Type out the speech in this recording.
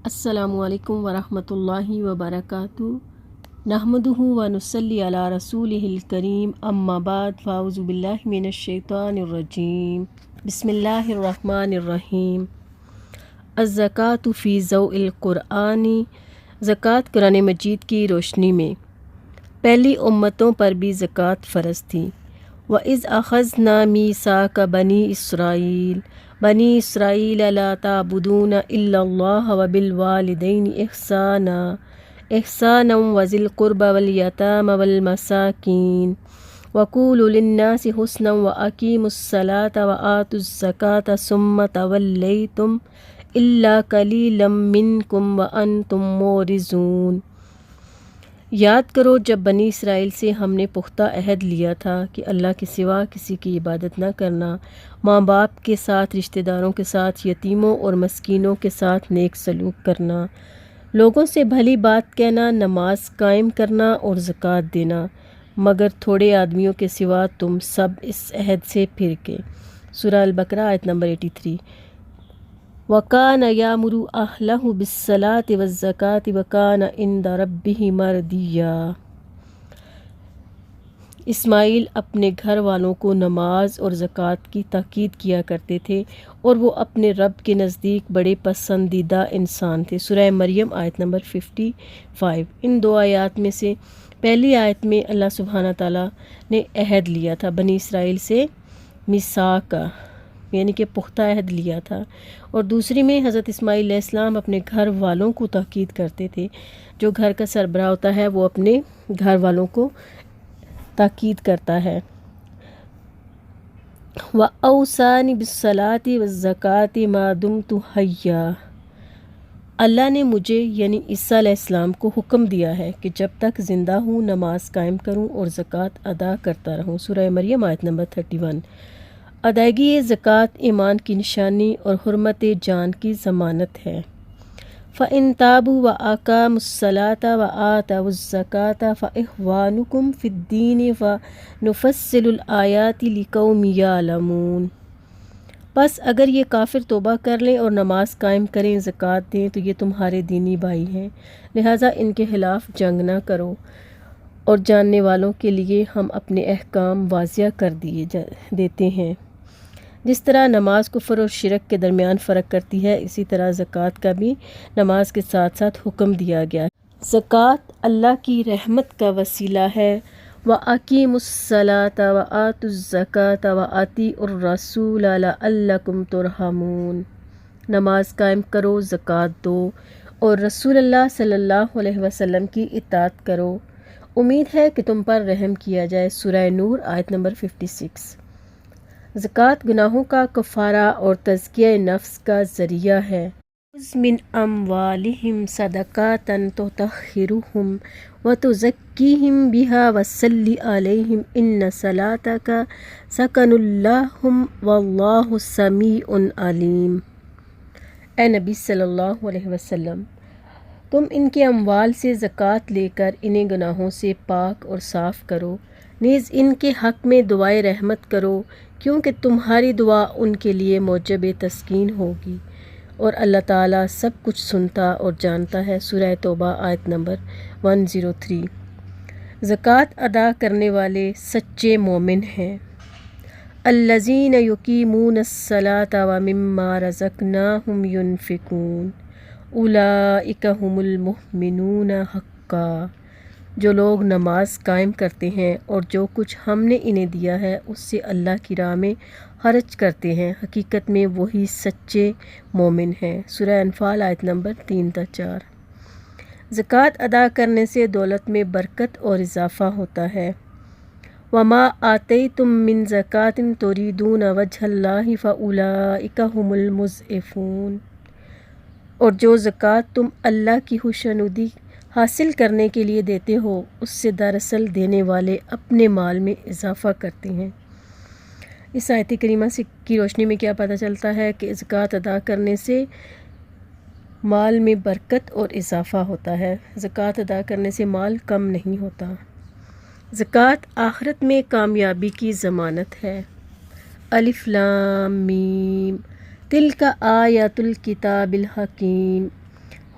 السلام علیکم ورحمۃ اللہ وبرکاتہ نحمدہ ونصلی علی رسولہ الکریم اما بعد فاعوذ باللہ من الشیطان الرجیم بسم اللہ الرحمن الرحیم الزکوٰۃ فی ضوء القرآن، زکوٰۃ قرآن مجید کی روشنی میں پہلی امتوں پر بھی زکوٰۃ فرض تھی۔ وَإِذْ أَخَذْنَا مِيثَاقَ بَنِي إِسْرَائِيلَ بنی اسرائیل لا تعبدون الا اللہ وبالوالدین احسانا وذی القربى والیتامى والمساکین وقولوا للناس حسنا واقیموا الصلاة وآتوا الزکاة ثم تولیتم الا قلیلا منکم وانتم معرضون۔ یاد کرو جب بنی اسرائیل سے ہم نے پختہ عہد لیا تھا کہ اللہ کے سوا کسی کی عبادت نہ کرنا، ماں باپ کے ساتھ، رشتہ داروں کے ساتھ، یتیموں اور مسکینوں کے ساتھ نیک سلوک کرنا، لوگوں سے بھلی بات کہنا، نماز قائم کرنا اور زکوٰۃ دینا، مگر تھوڑے آدمیوں کے سوا تم سب اس عہد سے پھر کے۔ سورہ البقرہ آیت نمبر 83۔ وَكَانَ يَأْمُرُ أَهْلَهُ بِالصَّلَاةِ وَالزَّكَاةِ وَكَانَ عِندَ رَبِّهِ مَرْضِيًّا۔ اسماعیل اپنے گھر والوں کو نماز اور زکوٰۃ کی تاکید کیا کرتے تھے اور وہ اپنے رب کے نزدیک بڑے پسندیدہ انسان تھے۔ سورہ مریم آیت نمبر 55۔ ان دو آیات میں سے پہلی آیت میں اللہ سبحانہ تعالیٰ نے عہد لیا تھا بنی اسرائیل سے، میثاق کا یعنی کہ پختہ عہد لیا تھا، اور دوسری میں حضرت اسماعیل علیہ السلام اپنے گھر والوں کو تاکید کرتے تھے۔ جو گھر کا سربراہ ہوتا ہے وہ اپنے گھر والوں کو تاکید کرتا ہے۔ وَأَوْصَانِي بِالصَّلَاةِ وَالزَّكَاةِ مَا دُمْتُ حَيًّا۔ اللہ نے مجھے یعنی عیسیٰ علیہ السلام کو حکم دیا ہے کہ جب تک زندہ ہوں نماز قائم کروں اور زکوٰۃ ادا کرتا رہوں۔ سورہ مریم آیت نمبر 31۔ ادائیگی زکوٰۃ ایمان کی نشانی اور حرمت جان کی ضمانت ہے۔ فَإِن تَابُوا وَأَقَامُوا الصَّلَاةَ وَآتَوُا الزَّكَاةَ فَإِخْوَانُكُمْ فِي الدِّينِ وَنُفَصِّلُ الْآيَاتِ لِقَوْمٍ يَعْلَمُونَ۔ بس اگر یہ کافر توبہ کر لیں اور نماز قائم کریں، زکوٰۃ دیں تو یہ تمہارے دینی بھائی ہیں، لہٰذا ان کے خلاف جنگ نہ کرو، اور جاننے والوں کے لیے ہم اپنے احکام واضح کر دیتے ہیں۔ جس طرح نماز کفر اور شرک کے درمیان فرق کرتی ہے، اسی طرح زکوٰۃ کا بھی نماز کے ساتھ ساتھ حکم دیا گیا ہے۔ زکوٰۃ اللہ کی رحمت کا وسیلہ ہے۔ وَأَقِیمُوا الصَّلَاةَ وَآتُوا الزَّکَاةَ وَأَطِیعُوا الرَّسُولَ لَعَلَّکُمْ تُرْحَمُونَ۔ نماز قائم کرو، زکوٰۃ دو اور رسول اللہ صلی اللہ علیہ وسلم کی اطاعت کرو، امید ہے کہ تم پر رحم کیا جائے۔ سورہ نور آیت نمبر 56۔ زکوٰۃ گناہوں کا کفارہ اور تزکیہ نفس کا ذریعہ ہے۔ خُذْ مِنْ أَمْوَالِهِمْ صَدَقَةً تُطَہِّرُهُمْ وَتُزَکِّیہِمْ بِهَا وَصَلِّ عَلَیہِمْ إِنَّ صَلَاتَکَ سَکَنٌ لَہُمْ وَاللَّہُ سَمِیعٌ عَلِیمٌ۔ اے نبی صلی اللہ علیہ وسلم، تم ان کے اموال سے زکوٰۃ لے کر انہیں گناہوں سے پاک اور صاف کرو، نیز ان کے حق میں دعائے رحمت کرو، کیونکہ تمہاری دعا ان کے لیے موجب تسکین ہوگی، اور اللہ تعالیٰ سب کچھ سنتا اور جانتا ہے۔ سورہ توبہ آیت نمبر 103۔ زکوٰۃ ادا کرنے والے سچے مومن ہیں۔ الذین یقیمون الصلاۃ ومما رزقناہم ینفقون اولئک ھم المؤمنون حقا۔ جو لوگ نماز قائم کرتے ہیں اور جو کچھ ہم نے انہیں دیا ہے اس سے اللہ کی راہ میں خرچ کرتے ہیں، حقیقت میں وہی سچے مومن ہیں۔ سورہ انفال آیت نمبر 3-4۔ زکوٰۃ ادا کرنے سے دولت میں برکت اور اضافہ ہوتا ہے۔ وَمَا آتَيْتُم مِّن زَكَاةٍ تُرِيدُونَ وَجْهَ اللَّهِ فَأُولَٰئِكَ هُمُ الْمُضْعِفُونَ۔ اور جو زکوٰۃ تم اللہ کی خوشنودی حاصل کرنے کے لیے دیتے ہو، اس سے دراصل دینے والے اپنے مال میں اضافہ کرتے ہیں۔ اس آیت کریمہ کی روشنی میں کیا پتہ چلتا ہے کہ زکوٰۃ ادا کرنے سے مال میں برکت اور اضافہ ہوتا ہے۔ زکوٰۃ ادا کرنے سے مال کم نہیں ہوتا۔ زکوٰۃ آخرت میں کامیابی کی ضمانت ہے۔ الف لام میم تلک آیات الکتاب الحکیم